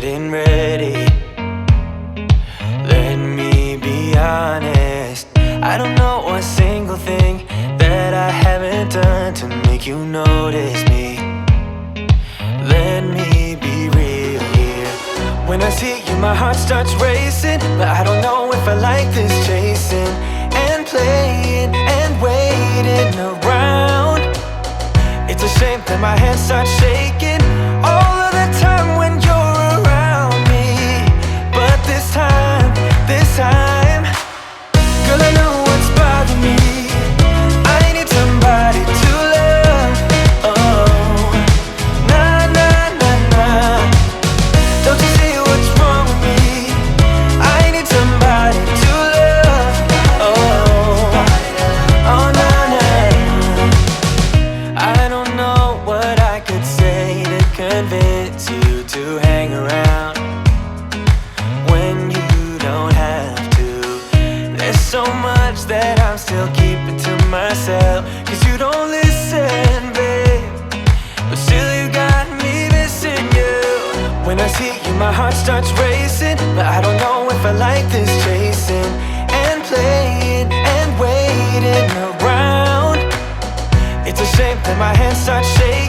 getting ready. Let me be honest, I don't know a single thing that I haven't done to make you notice me. Let me be real here. When I see you, my heart starts racing, but I don't know if I like this chasing and playing and waiting around. It's a shame that my hands start shaking all of the time when you're around me. But this time, girl, I know what's bothering me. I need somebody to love. Oh, nah, nah, nah, nah. Don't you see what's wrong with me? I need somebody to love. Oh, oh, nah, nah. I don't know what I could say to convince you to hang around when you don't have to. There's so much that I'm still keeping to myself, 'cause you don't listen, babe. But still you got me missing you. When I see you, my heart starts racing, but I don't know if I like this chasing and playing and waiting around. It's a shame that my hands start shaking